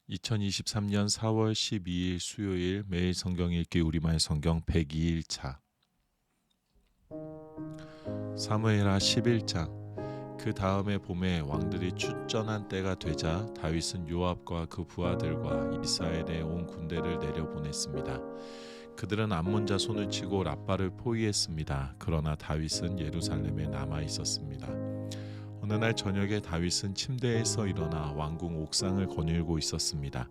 2023년 4월 12일 수요일 매일 성경 읽기 우리말 성경 102일차 사무엘하 11장. 그 다음에 봄에 왕들이 출전한 때가 되자 다윗은 요압과 그 부하들과 이스라엘의 온 군대를 내려보냈습니다. 그들은 암몬 자손을 치고 랍바를 포위했습니다. 그러나 다윗은 예루살렘에 남아 있었습니다. 어느 날 저녁에 다윗은 침대에서 일어나 왕궁 옥상을 거닐고 있었습니다.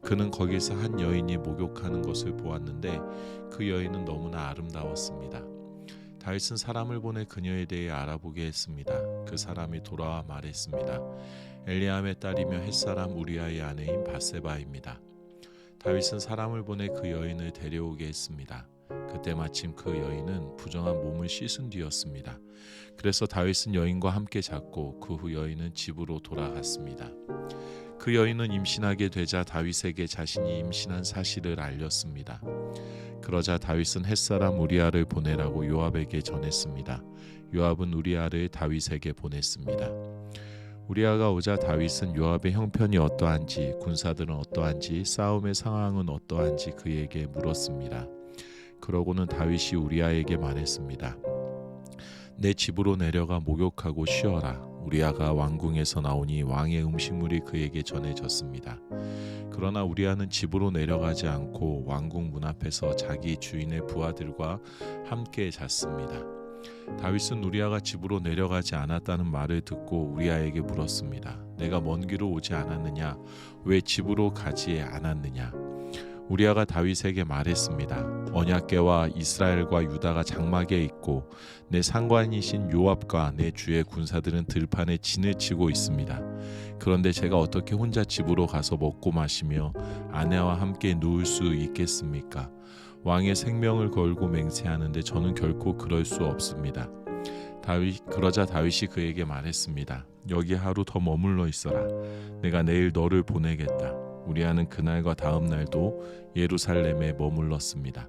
그는 거기서 한 여인이 목욕하는 것을 보았는데 그 여인은 너무나 아름다웠습니다. 다윗은 사람을 보내 그녀에 대해 알아보게 했습니다. 그 사람이 돌아와 말했습니다. 엘리암의 딸이며 햇사람 우리아의 아내인 밧세바입니다. 다윗은 사람을 보내 그 여인을 데려오게 했습니다. 그때 마침 그 여인은 부정한 몸을 씻은 뒤였습니다. 그래서 다윗은 여인과 함께 잤고 그 후 여인은 집으로 돌아갔습니다. 그 여인은 임신하게 되자 다윗에게 자신이 임신한 사실을 알렸습니다. 그러자 다윗은 햇사람 우리아를 보내라고 요압에게 전했습니다. 요압은 우리아를 다윗에게 보냈습니다. 우리아가 오자 다윗은 요압의 형편이 어떠한지, 군사들은 어떠한지, 싸움의 상황은 어떠한지 그에게 물었습니다. 그러고는 다윗이 우리아에게 말했습니다. 내 집으로 내려가 목욕하고 쉬어라. 우리아가 왕궁에서 나오니 왕의 음식물이 그에게 전해졌습니다. 그러나 우리아는 집으로 내려가지 않고 왕궁 문 앞에서 자기 주인의 부하들과 함께 잤습니다. 다윗은 우리아가 집으로 내려가지 않았다는 말을 듣고 우리아에게 물었습니다. 내가 먼 길로 오지 않았느냐? 왜 집으로 가지 않았느냐? 우리아가 다윗에게 말했습니다. 언약궤와 이스라엘과 유다가 장막에 있고 내 상관이신 요압과 내 주의 군사들은 들판에 진을 치고 있습니다. 그런데 제가 어떻게 혼자 집으로 가서 먹고 마시며 아내와 함께 누울 수 있겠습니까? 왕의 생명을 걸고 맹세하는데 저는 결코 그럴 수 없습니다. 그러자 다윗이 그에게 말했습니다. 여기 하루 더 머물러 있어라. 내가 내일 너를 보내겠다. 우리아는 그날과 다음 날도 예루살렘에 머물렀습니다.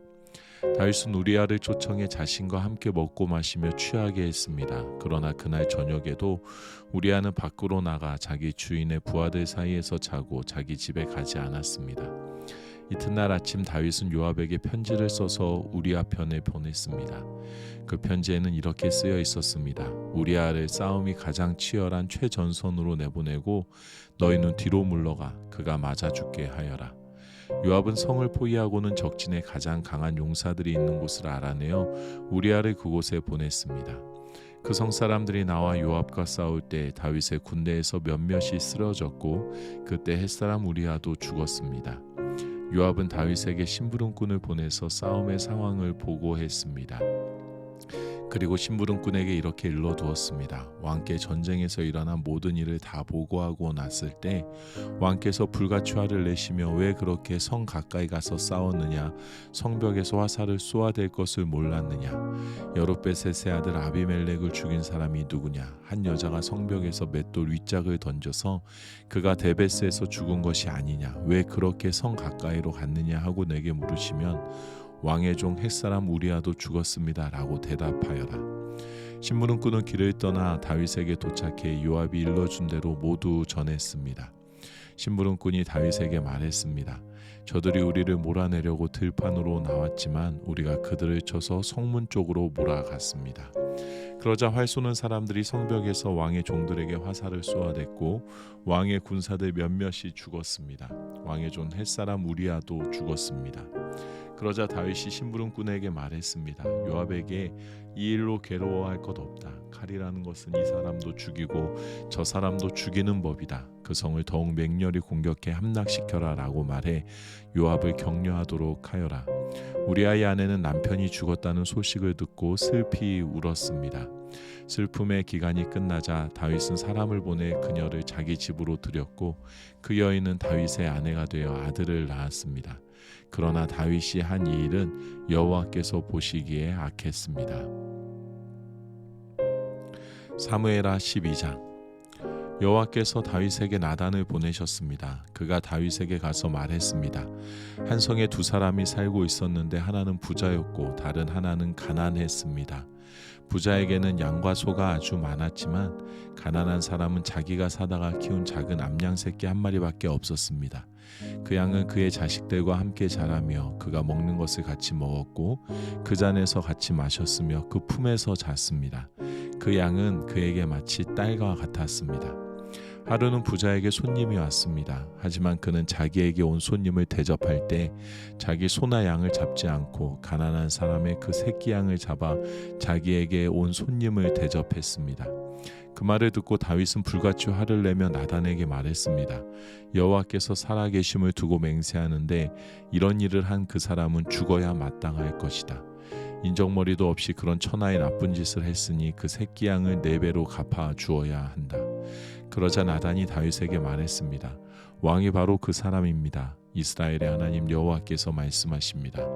다윗은 우리아를 초청해 자신과 함께 먹고 마시며 취하게 했습니다. 그러나 그날 저녁에도 우리아는 밖으로 나가 자기 주인의 부하들 사이에서 자고 자기 집에 가지 않았습니다. 이튿날 아침 다윗은 요압에게 편지를 써서 우리아 편에 보냈습니다. 그 편지에는 이렇게 쓰여 있었습니다. 우리아를 싸움이 가장 치열한 최전선으로 내보내고 너희는 뒤로 물러가 그가 맞아 죽게 하여라. 요압은 성을 포위하고는 적진에 가장 강한 용사들이 있는 곳을 알아내어 우리아를 그곳에 보냈습니다. 그 성 사람들이 나와 요압과 싸울 때 다윗의 군대에서 몇몇이 쓰러졌고 그때 햇사람 우리아도 죽었습니다. 요압은 다윗에게 심부름꾼을 보내서 싸움의 상황을 보고했습니다. 그리고 심부름꾼에게 이렇게 일러두었습니다. 왕께 전쟁에서 일어난 모든 일을 다 보고하고 났을 때 왕께서 불같이 화를 내시며 왜 그렇게 성 가까이 가서 싸웠느냐? 성벽에서 화살을 쏘아댈 것을 몰랐느냐? 여룻베셋의 아들 아비멜렉을 죽인 사람이 누구냐? 한 여자가 성벽에서 맷돌 윗짝을 던져서 그가 데베스에서 죽은 것이 아니냐? 왜 그렇게 성 가까이로 갔느냐 하고 내게 물으시면 왕의 종 햇사람 우리아도 죽었습니다 라고 대답하여라. 심부름꾼은 길을 떠나 다윗에게 도착해 요압이 일러준 대로 모두 전했습니다. 심부름꾼이 다윗에게 말했습니다. 저들이 우리를 몰아내려고 들판으로 나왔지만 우리가 그들을 쳐서 성문 쪽으로 몰아갔습니다. 그러자 활 쏘는 사람들이 성벽에서 왕의 종들에게 화살을 쏘아댔고 왕의 군사들 몇몇이 죽었습니다. 왕의 종 햇사람 우리아도 죽었습니다. 그러자 다윗이 심부름꾼에게 말했습니다. 요압에게 이 일로 괴로워할 것 없다. 칼이라는 것은 이 사람도 죽이고 저 사람도 죽이는 법이다. 그 성을 더욱 맹렬히 공격해 함락시켜라 라고 말해 요압을 격려하도록 하여라. 우리아의 아내는 남편이 죽었다는 소식을 듣고 슬피 울었습니다. 슬픔의 기간이 끝나자 다윗은 사람을 보내 그녀를 자기 집으로 들였고 그 여인은 다윗의 아내가 되어 아들을 낳았습니다. 그러나 다윗이 한 이 일은 여호와께서 보시기에 악했습니다. 사무엘하 12장. 여호와께서 다윗에게 나단을 보내셨습니다. 그가 다윗에게 가서 말했습니다. 한 성에 두 사람이 살고 있었는데 하나는 부자였고 다른 하나는 가난했습니다. 부자에게는 양과 소가 아주 많았지만 가난한 사람은 자기가 사다가 키운 작은 암양 새끼 한 마리밖에 없었습니다. 그 양은 그의 자식들과 함께 자라며 그가 먹는 것을 같이 먹었고 그 잔에서 같이 마셨으며 그 품에서 잤습니다. 그 양은 그에게 마치 딸과 같았습니다. 하루는 부자에게 손님이 왔습니다. 하지만 그는 자기에게 온 손님을 대접할 때 자기 소나 양을 잡지 않고 가난한 사람의 그 새끼 양을 잡아 자기에게 온 손님을 대접했습니다. 그 말을 듣고 다윗은 불같이 화를 내며 나단에게 말했습니다. 여호와께서 살아계심을 두고 맹세하는데 이런 일을 한 그 사람은 죽어야 마땅할 것이다. 인정머리도 없이 그런 천하의 나쁜 짓을 했으니 그 새끼 양을 4배로 갚아 주어야 한다. 그러자 나단이 다윗에게 말했습니다. 왕이 바로 그 사람입니다. 이스라엘의 하나님 여호와께서 말씀하십니다.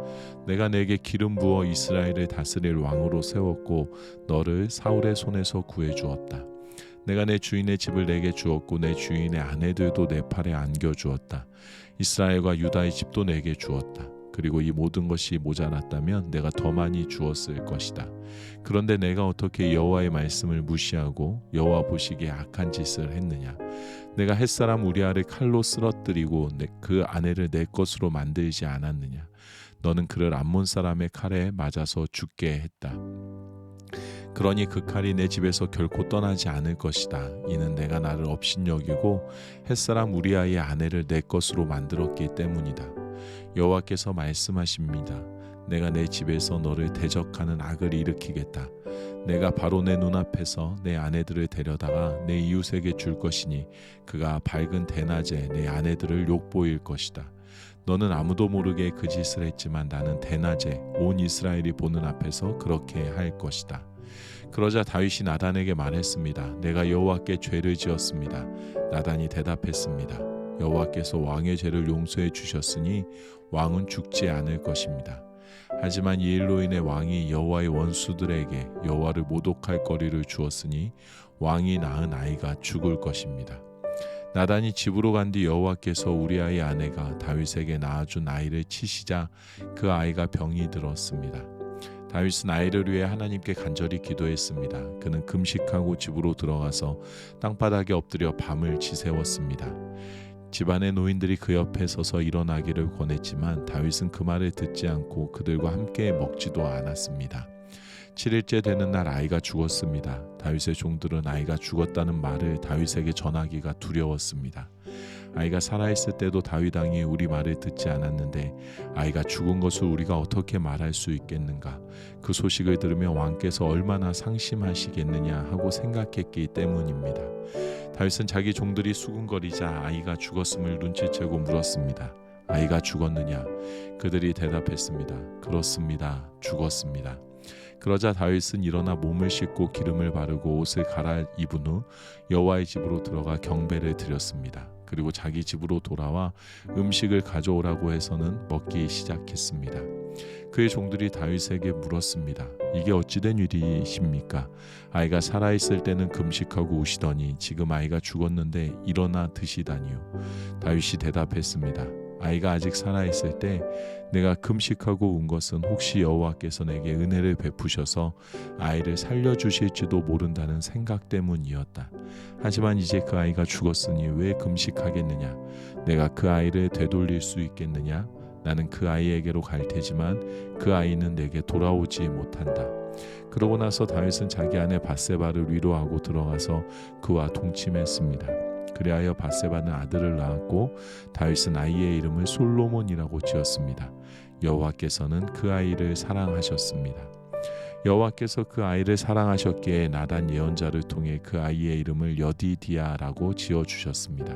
내가 내게 기름 부어 이스라엘을 다스릴 왕으로 세웠고 너를 사울의 손에서 구해 주었다. 내가 내 주인의 집을 내게 주었고 내 주인의 아내들도 내 팔에 안겨 주었다. 이스라엘과 유다의 집도 내게 주었다. 그리고 이 모든 것이 모자랐다면 내가 더 많이 주었을 것이다. 그런데 내가 어떻게 여호와의 말씀을 무시하고 여호와 보시기에 악한 짓을 했느냐? 내가 햇사람 우리아를 칼로 쓰러뜨리고 그 아내를 내 것으로 만들지 않았느냐? 너는 그를 암몬 사람의 칼에 맞아서 죽게 했다. 그러니 그 칼이 내 집에서 결코 떠나지 않을 것이다. 이는 내가 나를 업신여기고 햇사람 우리아의 아내를 내 것으로 만들었기 때문이다. 여호와께서 말씀하십니다. 내가 내 집에서 너를 대적하는 악을 일으키겠다. 내가 바로 내 눈앞에서 내 아내들을 데려다가 내 이웃에게 줄 것이니 그가 밝은 대낮에 내 아내들을 욕보일 것이다. 너는 아무도 모르게 그 짓을 했지만 나는 대낮에 온 이스라엘이 보는 앞에서 그렇게 할 것이다. 그러자 다윗이 나단에게 말했습니다. 내가 여호와께 죄를 지었습니다. 나단이 대답했습니다. 여호와께서 왕의 죄를 용서해 주셨으니 왕은 죽지 않을 것입니다. 하지만 이 일로 인해 왕이 여호와의 원수들에게 여호와를 모독할 거리를 주었으니 왕이 낳은 아이가 죽을 것입니다. 나단이 집으로 간 뒤 여호와께서 우리아의 아내가 다윗에게 낳아준 아이를 치시자 그 아이가 병이 들었습니다. 다윗은 아이를 위해 하나님께 간절히 기도했습니다. 그는 금식하고 집으로 들어가서 땅바닥에 엎드려 밤을 지새웠습니다. 집안의 노인들이 그 옆에 서서 일어나기를 권했지만 다윗은 그 말을 듣지 않고 그들과 함께 먹지도 않았습니다. 7일째 되는 날 아이가 죽었습니다. 다윗의 종들은 아이가 죽었다는 말을 다윗에게 전하기가 두려웠습니다. 아이가 살아있을 때도 다윗 왕이 우리 말을 듣지 않았는데 아이가 죽은 것을 우리가 어떻게 말할 수 있겠는가? 그 소식을 들으며 왕께서 얼마나 상심하시겠느냐 하고 생각했기 때문입니다. 다윗은 자기 종들이 수군거리자 아이가 죽었음을 눈치채고 물었습니다. 아이가 죽었느냐? 그들이 대답했습니다. 그렇습니다. 죽었습니다. 그러자 다윗은 일어나 몸을 씻고 기름을 바르고 옷을 갈아입은 후 여호와의 집으로 들어가 경배를 드렸습니다. 그리고 자기 집으로 돌아와 음식을 가져오라고 해서는 먹기 시작했습니다. 그의 종들이 다윗에게 물었습니다. 이게 어찌된 일이십니까? 아이가 살아있을 때는 금식하고 우시더니 지금 아이가 죽었는데 일어나 드시다니요. 다윗이 대답했습니다. 아이가 아직 살아있을 때 내가 금식하고 운 것은 혹시 여호와께서 내게 은혜를 베푸셔서 아이를 살려주실지도 모른다는 생각 때문이었다. 하지만 이제 그 아이가 죽었으니 왜 금식하겠느냐? 내가 그 아이를 되돌릴 수 있겠느냐? 나는 그 아이에게로 갈 테지만 그 아이는 내게 돌아오지 못한다. 그러고 나서 다윗은 자기 아내 밧세바를 위로하고 들어가서 그와 동침했습니다. 그리하여 밧세바는 아들을 낳았고 다윗은 아이의 이름을 솔로몬이라고 지었습니다. 여호와께서는 그 아이를 사랑하셨습니다. 여호와께서 그 아이를 사랑하셨기에 나단 예언자를 통해 그 아이의 이름을 여디디아라고 지어주셨습니다.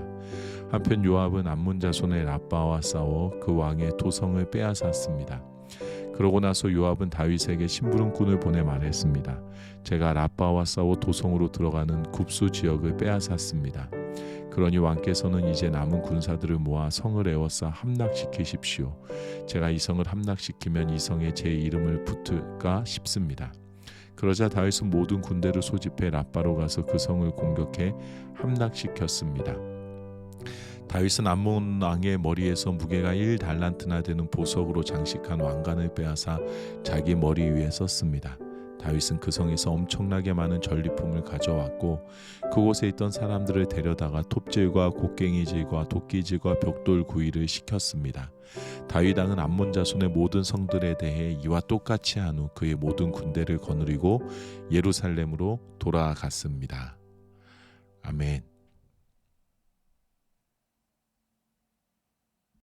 한편 요압은 암몬 자손의 라빠와 싸워 그 왕의 도성을 빼앗았습니다. 그러고 나서 요압은 다윗에게 심부름꾼을 보내 말했습니다. 제가 라빠와 싸워 도성으로 들어가는 굽수 지역을 빼앗았습니다. 그러니 왕께서는 이제 남은 군사들을 모아 성을 에워싸 함락시키십시오. 제가 이 성을 함락시키면 이 성에 제 이름을 붙을까 싶습니다. 그러자 다윗은 모든 군대를 소집해 라빠로 가서 그 성을 공격해 함락시켰습니다. 다윗은 암몬 왕의 머리에서 무게가 1달란트나 되는 보석으로 장식한 왕관을 빼앗아 자기 머리 위에 썼습니다. 다윗은 그 성에서 엄청나게 많은 전리품을 가져왔고 그곳에 있던 사람들을 데려다가 톱질과 곡괭이질과 도끼질과 벽돌 구이를 시켰습니다. 다윗 왕은 암몬 자손의 모든 성들에 대해 이와 똑같이 한 후 그의 모든 군대를 거느리고 예루살렘으로 돌아갔습니다. 아멘.